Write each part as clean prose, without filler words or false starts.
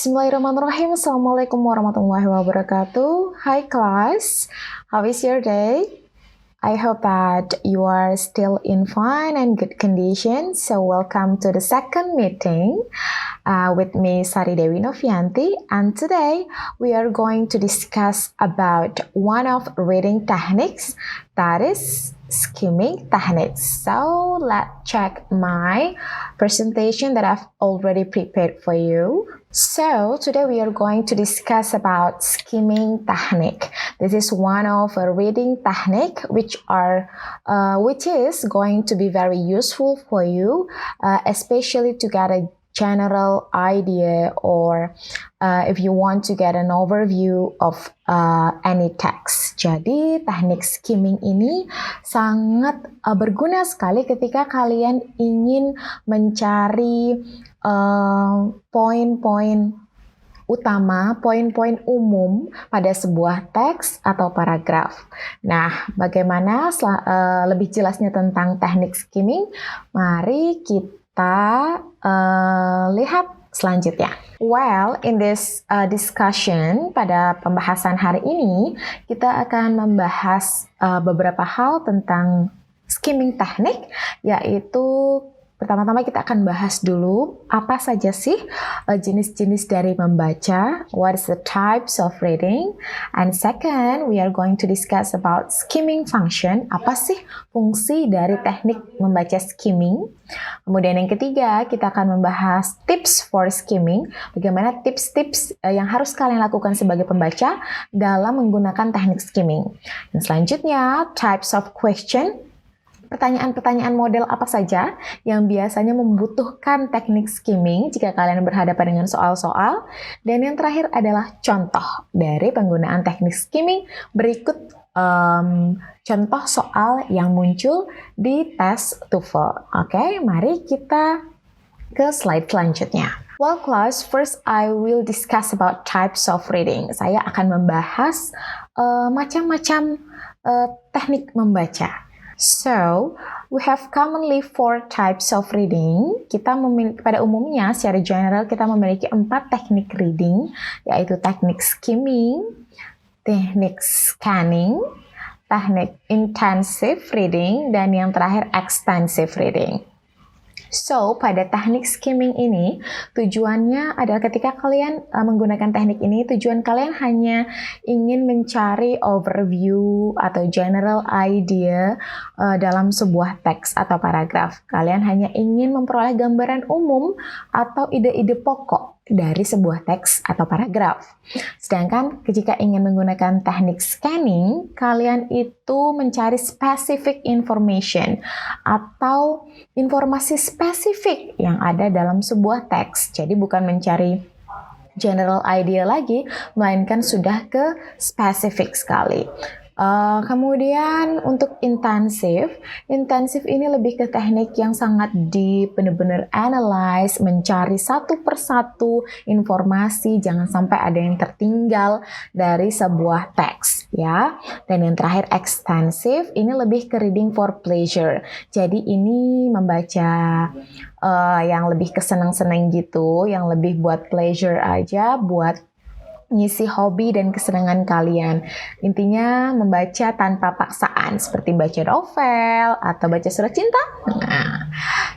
Bismillahirrahmanirrahim. Assalamualaikum warahmatullahi wabarakatuh. Hi class, how is your day? I hope that you are still in fine and good condition. So welcome to the second meeting with me, Sari Dewi Novianti. And today we are going to discuss about one of reading techniques, that is skimming techniques. So let's check my presentation that I've already prepared for you. So today we are going to discuss about skimming technique. This is one of a reading technique which is going to be very useful for you, especially to get a general idea or if you want to get an overview of any text. Jadi teknik skimming ini sangat berguna sekali ketika kalian ingin mencari poin-poin utama, poin-poin umum pada sebuah teks atau paragraf. Nah, bagaimana lebih jelasnya tentang teknik skimming? Mari kita lihat selanjutnya. Well, in this discussion, pada pembahasan hari ini, kita akan membahas beberapa hal tentang skimming teknik, yaitu pertama-tama kita akan bahas dulu apa saja sih jenis-jenis dari membaca, what is the types of reading, and second, we are going to discuss about skimming function, apa sih fungsi dari teknik membaca skimming. Kemudian yang ketiga, kita akan membahas tips for skimming, bagaimana tips-tips yang harus kalian lakukan sebagai pembaca dalam menggunakan teknik skimming. Dan selanjutnya, types of question, pertanyaan-pertanyaan model apa saja yang biasanya membutuhkan teknik skimming jika kalian berhadapan dengan soal-soal. Dan yang terakhir adalah contoh dari penggunaan teknik skimming. Berikut contoh soal yang muncul di tes TOEFL. Oke, mari kita ke slide selanjutnya. Well class, first I will discuss about types of reading. Saya akan membahas macam-macam teknik membaca. So, we have commonly 4 types of reading. Pada umumnya, secara general, kita memiliki 4 teknik reading, yaitu teknik skimming, teknik scanning, teknik intensive reading, dan yang terakhir extensive reading. So, pada teknik skimming ini, tujuannya adalah ketika kalian menggunakan teknik ini, tujuan kalian hanya ingin mencari overview atau general idea dalam sebuah teks atau paragraf. Kalian hanya ingin memperoleh gambaran umum atau ide-ide pokok dari sebuah teks atau paragraf. Sedangkan jika ingin menggunakan teknik scanning, kalian itu mencari specific information atau informasi spesifik yang ada dalam sebuah teks. Jadi bukan mencari general idea lagi, melainkan sudah ke spesifik sekali. Kemudian untuk intensif ini lebih ke teknik yang sangat deep, benar-benar analyze, mencari satu persatu informasi, jangan sampai ada yang tertinggal dari sebuah teks, ya. Dan yang terakhir extensive, ini lebih ke reading for pleasure. Jadi ini membaca yang lebih kesenang-senang gitu, yang lebih buat pleasure aja, buat ngisi hobi dan kesenangan kalian. Intinya membaca tanpa paksaan, seperti baca novel atau baca surat cinta. Nah,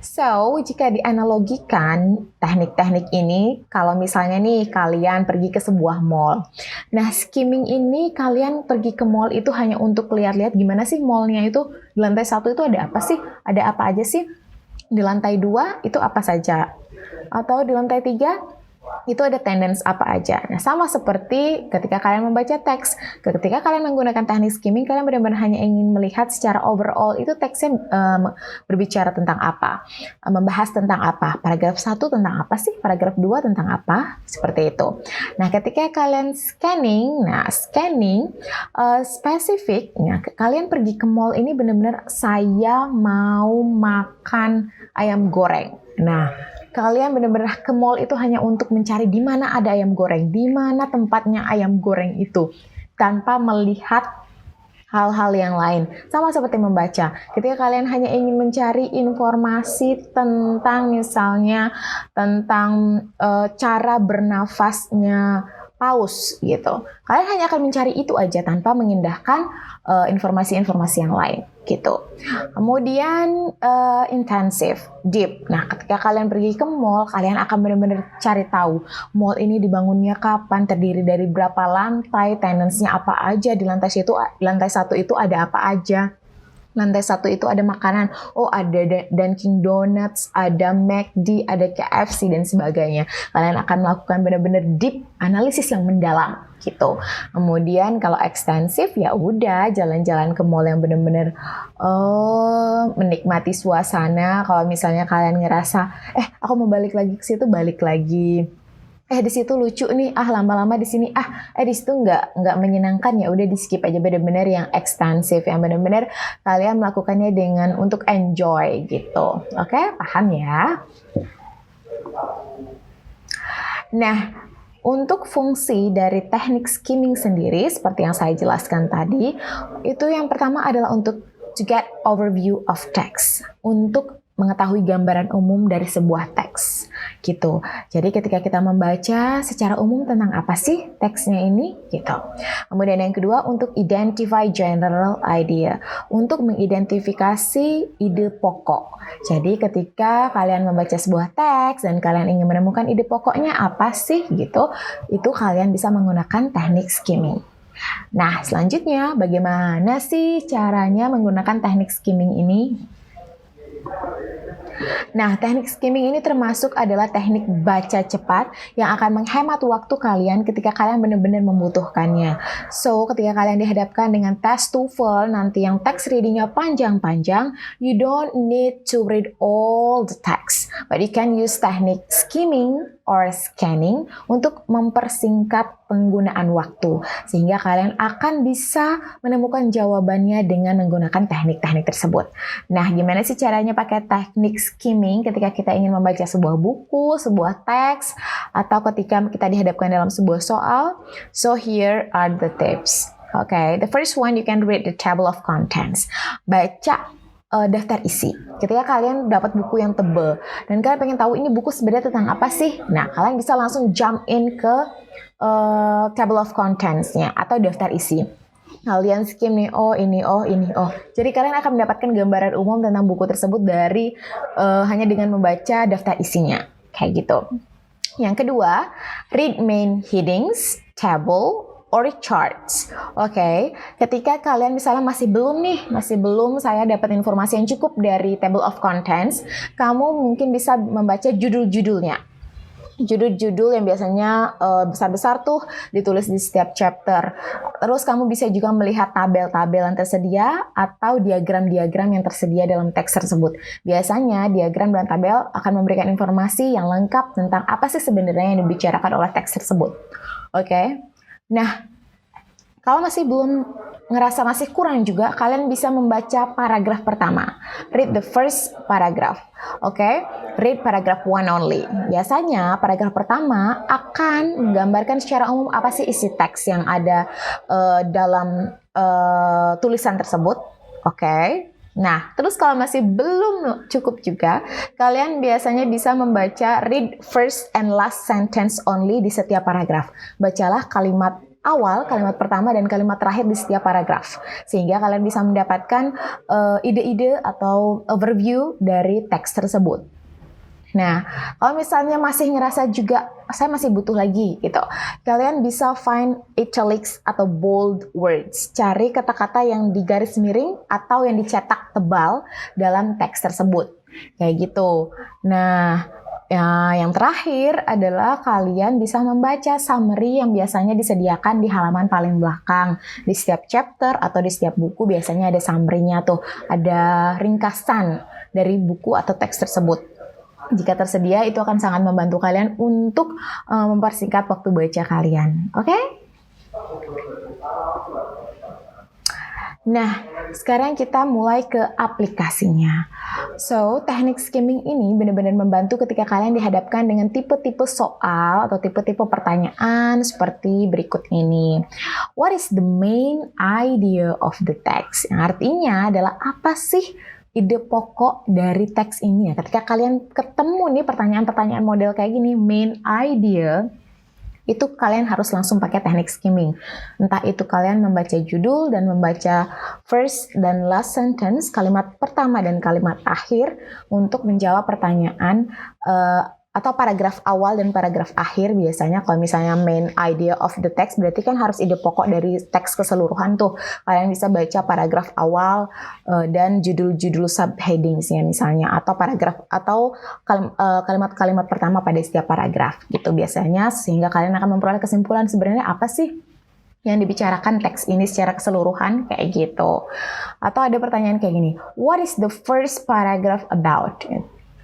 so jika dianalogikan teknik-teknik ini, kalau misalnya nih kalian pergi ke sebuah mall. Nah, skimming ini kalian pergi ke mall itu hanya untuk lihat-lihat gimana sih mallnya itu, di lantai 1 itu ada apa sih? Ada apa aja sih? Di lantai 2 itu apa saja? Atau di lantai 3 itu ada tendance apa aja. Nah, sama seperti ketika kalian membaca teks. Ketika kalian menggunakan teknik skimming, kalian benar-benar hanya ingin melihat secara overall itu teksnya berbicara tentang apa, membahas tentang apa. Paragraf 1 tentang apa sih? Paragraf 2 tentang apa? Seperti itu. Nah, ketika kalian scanning, spesifik, kalian pergi ke mall ini benar-benar saya mau makan ayam goreng. Nah, kalian benar-benar ke mall itu hanya untuk mencari di mana ada ayam goreng, di mana tempatnya ayam goreng itu, tanpa melihat hal-hal yang lain. Sama seperti membaca. Ketika kalian hanya ingin mencari informasi tentang misalnya tentang cara bernafasnya paus gitu. Kalian hanya akan mencari itu aja tanpa mengindahkan informasi-informasi yang lain gitu. Kemudian intensif, deep. Nah, ketika kalian pergi ke mall, kalian akan benar-benar cari tahu mall ini dibangunnya kapan, terdiri dari berapa lantai, tenants-nya apa aja, di lantai satu itu ada apa aja. Lantai 1 itu ada makanan, oh ada Dunkin Donuts, ada McD, ada KFC dan sebagainya. Kalian akan melakukan benar-benar deep analisis yang mendalam gitu. Kemudian kalau ekstensif ya udah jalan-jalan ke mall yang benar-benar menikmati suasana. Kalau misalnya kalian ngerasa aku mau balik lagi ke situ, balik lagi. Di situ lucu nih, lama-lama di sini, di situ nggak menyenangkan, ya udah di skip aja. Bener-bener yang ekstensif, yang bener-bener kalian melakukannya dengan untuk enjoy gitu. Oke, paham ya? Nah, untuk fungsi dari teknik skimming sendiri, seperti yang saya jelaskan tadi, itu yang pertama adalah untuk to get overview of text, untuk mengetahui gambaran umum dari sebuah teks gitu. Jadi ketika kita membaca secara umum tentang apa sih teksnya ini gitu. Kemudian yang kedua untuk identify general idea, untuk mengidentifikasi ide pokok. Jadi ketika kalian membaca sebuah teks dan kalian ingin menemukan ide pokoknya apa sih gitu, itu kalian bisa menggunakan teknik skimming. Nah, selanjutnya bagaimana sih caranya menggunakan teknik skimming ini? Nah, teknik skimming ini termasuk adalah teknik baca cepat yang akan menghemat waktu kalian ketika kalian benar-benar membutuhkannya. So, ketika kalian dihadapkan dengan tes TOEFL nanti yang text readingnya panjang-panjang, you don't need to read all the text, but you can use teknik skimming or scanning untuk mempersingkat penggunaan waktu, sehingga kalian akan bisa menemukan jawabannya dengan menggunakan teknik-teknik tersebut. Nah, gimana sih caranya pakai teknik skimming ketika kita ingin membaca sebuah buku, sebuah teks, atau ketika kita dihadapkan dalam sebuah soal? So, here are the tips. Okay, the first one, you can read the table of contents. Baca daftar isi. Ketika kalian dapat buku yang tebal dan kalian pengen tahu ini buku sebenarnya tentang apa sih, nah kalian bisa langsung jump in ke table of contents-nya atau daftar isi. Kalian skim nih, ini. Jadi kalian akan mendapatkan gambaran umum tentang buku tersebut dari hanya dengan membaca daftar isinya, kayak gitu. Yang kedua, read main headings, table, or charts. Oke, ketika kalian misalnya masih belum saya dapat informasi yang cukup dari table of contents, kamu mungkin bisa membaca judul-judulnya. Judul-judul yang biasanya besar-besar tuh ditulis di setiap chapter. Terus kamu bisa juga melihat tabel-tabel yang tersedia atau diagram-diagram yang tersedia dalam teks tersebut. Biasanya diagram dan tabel akan memberikan informasi yang lengkap tentang apa sih sebenarnya yang dibicarakan oleh teks tersebut. Oke. Nah, kalau ngerasa masih kurang juga, kalian bisa membaca paragraf pertama. Read the first paragraph. Oke, read paragraph 1 only. Biasanya paragraf pertama akan menggambarkan secara umum apa sih isi teks yang ada dalam tulisan tersebut. Oke. Nah, terus kalau masih belum cukup juga, kalian biasanya bisa membaca read first and last sentence only di setiap paragraf. Bacalah kalimat awal, kalimat pertama, dan kalimat terakhir di setiap paragraf. Sehingga kalian bisa mendapatkan ide-ide atau overview dari teks tersebut. Nah, kalau misalnya masih ngerasa juga, saya masih butuh lagi gitu, kalian bisa find italics atau bold words. Cari kata-kata yang digaris miring atau yang dicetak tebal dalam teks tersebut. Kayak gitu. Nah, yang terakhir adalah kalian bisa membaca summary yang biasanya disediakan di halaman paling belakang. Di setiap chapter atau di setiap buku biasanya ada summary-nya tuh, ada ringkasan dari buku atau teks tersebut. Jika tersedia, itu akan sangat membantu kalian untuk mempersingkat waktu baca kalian. Oke? Nah, sekarang kita mulai ke aplikasinya. So, teknik skimming ini benar-benar membantu ketika kalian dihadapkan dengan tipe-tipe soal atau tipe-tipe pertanyaan seperti berikut ini. What is the main idea of the text? Yang artinya adalah apa sih ide pokok dari teks ini ya? Ketika kalian ketemu nih pertanyaan-pertanyaan model kayak gini, main idea, itu kalian harus langsung pakai teknik skimming. Entah itu kalian membaca judul dan membaca first dan last sentence, kalimat pertama dan kalimat akhir untuk menjawab pertanyaan atau paragraf awal dan paragraf akhir. Biasanya kalau misalnya main idea of the text berarti kan harus ide pokok dari teks keseluruhan tuh. Kalian bisa baca paragraf awal dan judul-judul subheadingsnya misalnya, atau paragraf atau kalimat-kalimat pertama pada setiap paragraf gitu biasanya, sehingga kalian akan memperoleh kesimpulan sebenarnya apa sih yang dibicarakan teks ini secara keseluruhan kayak gitu. Atau ada pertanyaan kayak gini, what is the first paragraph about?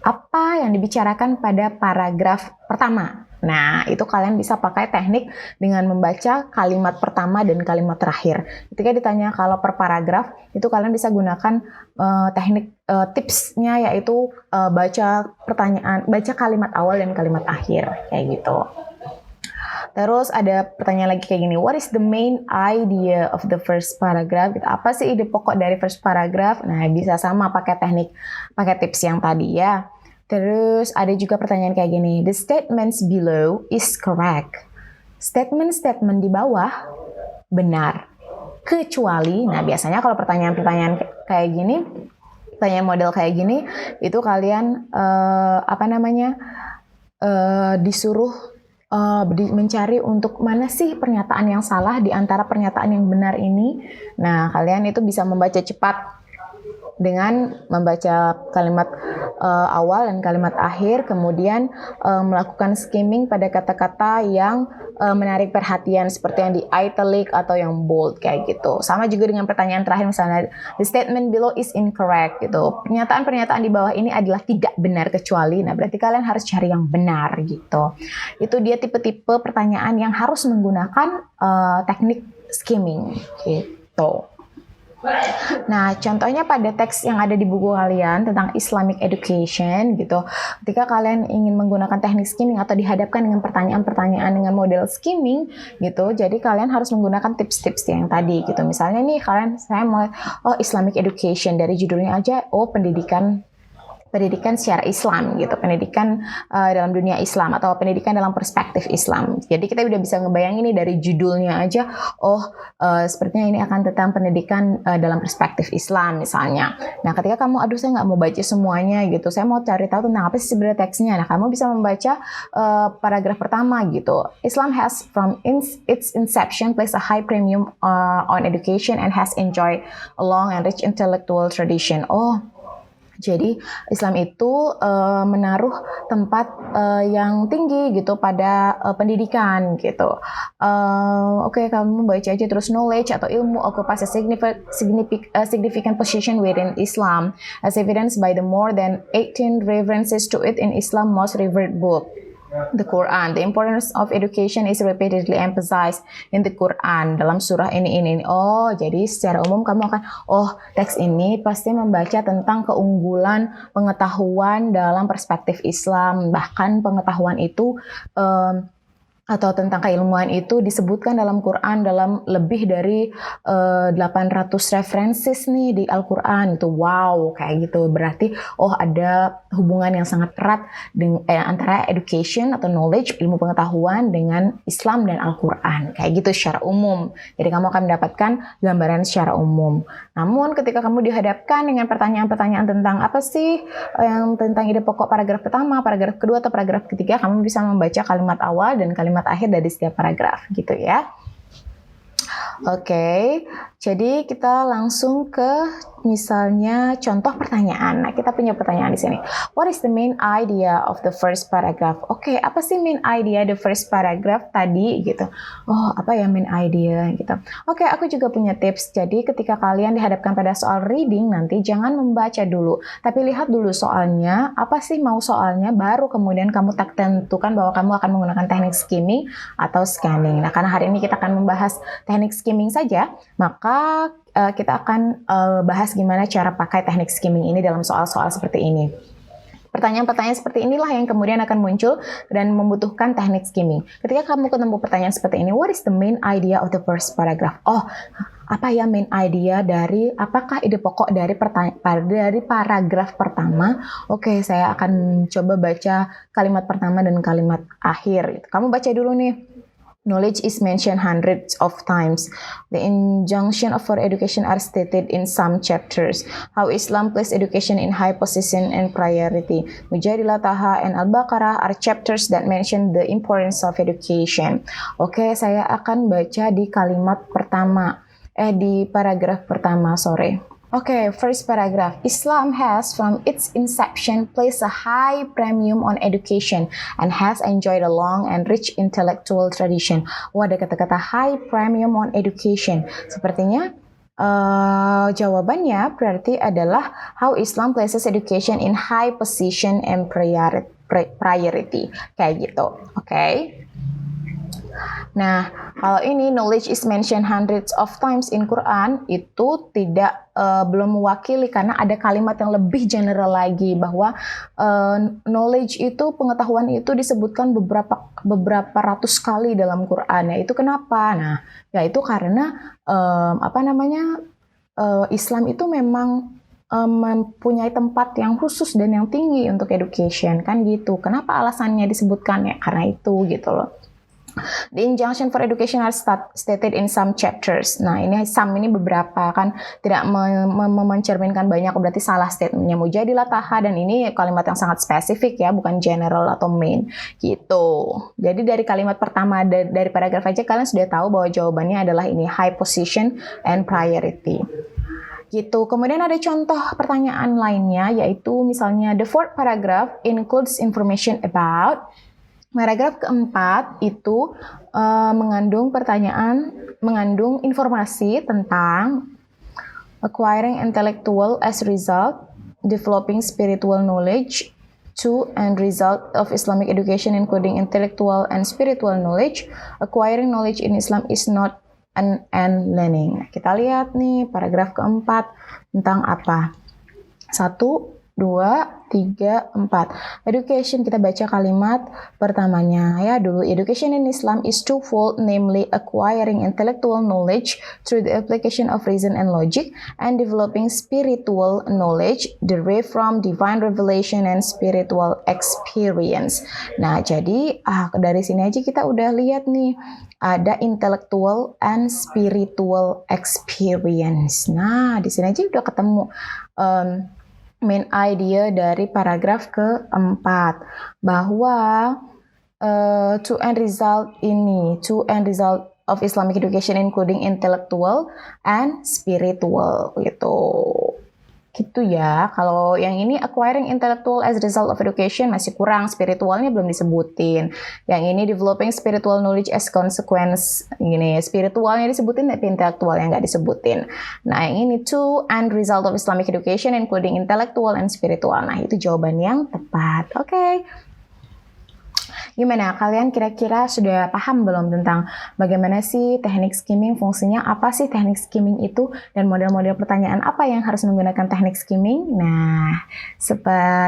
Apa yang dibicarakan pada paragraf pertama? Nah, itu kalian bisa pakai teknik dengan membaca kalimat pertama dan kalimat terakhir. Ketika ditanya kalau per paragraf, itu kalian bisa gunakan teknik tipsnya, yaitu baca kalimat awal dan kalimat akhir, kayak gitu. Terus ada pertanyaan lagi kayak gini, what is the main idea of the first paragraph? Apa sih ide pokok dari first paragraph? Nah, bisa sama pakai tips yang tadi ya. Terus ada juga pertanyaan kayak gini, the statements below is correct. Statement-statement di bawah benar. Kecuali, nah biasanya kalau pertanyaan-pertanyaan kayak gini, pertanyaan model kayak gini, itu kalian disuruh mencari untuk mana sih pernyataan yang salah di antara pernyataan yang benar ini. Nah, kalian itu bisa membaca cepat dengan membaca kalimat awal dan kalimat akhir, kemudian melakukan skimming pada kata-kata yang menarik perhatian seperti yang di italic atau yang bold kayak gitu. Sama juga dengan pertanyaan terakhir, misalnya the statement below is incorrect gitu. Pernyataan-pernyataan di bawah ini adalah tidak benar kecuali. Nah, berarti kalian harus cari yang benar gitu. Itu dia tipe-tipe pertanyaan yang harus menggunakan teknik skimming gitu. Nah, contohnya pada teks yang ada di buku kalian tentang Islamic education gitu. Ketika kalian ingin menggunakan teknik skimming atau dihadapkan dengan pertanyaan-pertanyaan dengan model skimming gitu, jadi kalian harus menggunakan tips-tips yang tadi gitu. Misalnya nih saya mau Islamic education, dari judulnya aja pendidikan secara Islam gitu, pendidikan dalam dunia Islam atau pendidikan dalam perspektif Islam. Jadi kita udah bisa ngebayangin nih dari judulnya aja, sepertinya ini akan tentang pendidikan dalam perspektif Islam misalnya. Nah, ketika kamu, saya nggak mau baca semuanya gitu, saya mau cari tahu tentang apa sih sebenarnya teksnya. Nah, kamu bisa membaca paragraf pertama gitu. Islam has from its inception placed a high premium on education and has enjoyed a long and rich intellectual tradition. Jadi Islam itu menaruh tempat yang tinggi gitu pada pendidikan gitu. Kamu baca aja terus, knowledge atau ilmu occupies a significant position within Islam, as evidenced by the more than 18 references to it in Islam's most revered book, the Quran. The importance of education is repeatedly emphasized in the Quran. Dalam surah ini. Jadi secara umum kamu akan, teks ini pasti membaca tentang keunggulan pengetahuan dalam perspektif Islam. Bahkan pengetahuan itu atau tentang keilmuan itu disebutkan dalam Quran dalam lebih dari 800 references nih di Al-Quran itu. Wow, kayak gitu. Berarti ada hubungan yang sangat erat antara education atau knowledge, ilmu pengetahuan, dengan Islam dan Al-Quran. Kayak gitu secara umum. Jadi kamu akan mendapatkan gambaran secara umum. Namun ketika kamu dihadapkan dengan pertanyaan-pertanyaan tentang apa sih yang tentang ide pokok paragraf pertama, paragraf kedua, atau paragraf ketiga, kamu bisa membaca kalimat awal dan kalimat akhir dari setiap paragraf gitu ya. Oke, jadi kita langsung ke misalnya contoh pertanyaan. Nah, kita punya pertanyaan di sini. What is the main idea of the first paragraph? Apa sih main idea the first paragraph tadi gitu? Apa ya main idea gitu. Aku juga punya tips. Jadi ketika kalian dihadapkan pada soal reading nanti, jangan membaca dulu, tapi lihat dulu soalnya, apa sih mau soalnya, baru kemudian kamu tentukan bahwa kamu akan menggunakan teknik skimming atau scanning. Nah, karena hari ini kita akan membahas teknik skimming skimming saja, maka kita akan bahas gimana cara pakai teknik skimming ini dalam soal-soal seperti ini. Pertanyaan-pertanyaan seperti inilah yang kemudian akan muncul dan membutuhkan teknik skimming. Ketika kamu ketemu pertanyaan seperti ini, what is the main idea of the first paragraph? Oh, apa ya main idea dari, apakah ide pokok dari paragraf pertama? Oke, saya akan coba baca kalimat pertama dan kalimat akhir. Kamu baca dulu nih. Knowledge is mentioned hundreds of times. The injunction for education are stated in some chapters. How Islam places education in high position and priority. Mujadilah, Taha, and Al-Baqarah are chapters that mention the importance of education. Oke, saya akan baca di kalimat pertama. Di paragraf pertama, Okay, first paragraph. Islam has, from its inception, placed a high premium on education and has enjoyed a long and rich intellectual tradition. Ada kata-kata high premium on education. Sepertinya jawabannya berarti adalah how Islam places education in high position and priority. Kayak gitu. Okay? Nah, kalau ini knowledge is mentioned hundreds of times in Quran, itu tidak belum mewakili karena ada kalimat yang lebih general lagi bahwa knowledge itu, pengetahuan itu disebutkan beberapa ratus kali dalam Quran. Ya, itu kenapa? Nah, ya itu karena Islam itu memang mempunyai tempat yang khusus dan yang tinggi untuk education, kan gitu. Kenapa alasannya disebutkan? Ya karena itu gitu loh. The injunction for education are stated in some chapters. Nah, ini some ini beberapa, kan tidak mencerminkan banyak, berarti salah statementnya. Mujadilah, Taha, dan ini kalimat yang sangat spesifik ya, bukan general atau main gitu. Jadi dari kalimat pertama dari paragraf aja kalian sudah tahu bahwa jawabannya adalah ini, high position and priority. Gitu. Kemudian ada contoh pertanyaan lainnya, yaitu misalnya the fourth paragraph includes information about. Paragraf keempat itu mengandung informasi tentang acquiring intellectual as result, developing spiritual knowledge, to and result of Islamic education including intellectual and spiritual knowledge. Acquiring knowledge in Islam is not an end learning. Kita lihat nih paragraf keempat tentang apa. 1, 2, 3, 4. Education, kita baca kalimat pertamanya ya dulu. Education in Islam is twofold, namely acquiring intellectual knowledge through the application of reason and logic, and developing spiritual knowledge derived from divine revelation and spiritual experience. Nah, jadi dari sini aja kita udah lihat nih, ada intellectual and spiritual experience. Nah, di sini aja udah ketemu main idea dari paragraf keempat, bahwa to end result of Islamic education including intellectual and spiritual gitu ya. Kalau yang ini acquiring intellectual as result of education masih kurang, spiritualnya belum disebutin. Yang ini developing spiritual knowledge as consequence, ini spiritualnya disebutin tapi intelektualnya nggak disebutin. Nah, yang ini to and result of Islamic education including intellectual and spiritual. Nah, itu jawaban yang tepat. Oke. Gimana? Kalian kira-kira sudah paham belum tentang bagaimana sih teknik skimming, fungsinya apa sih teknik skimming itu, dan model-model pertanyaan apa yang harus menggunakan teknik skimming? Nah,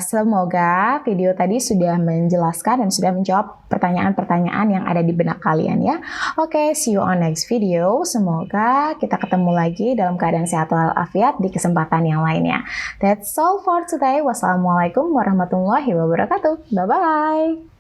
semoga video tadi sudah menjelaskan dan sudah menjawab pertanyaan-pertanyaan yang ada di benak kalian ya. Oke, see you on next video. Semoga kita ketemu lagi dalam keadaan sehat walafiat di kesempatan yang lainnya. That's all for today. Wassalamualaikum warahmatullahi wabarakatuh. Bye-bye.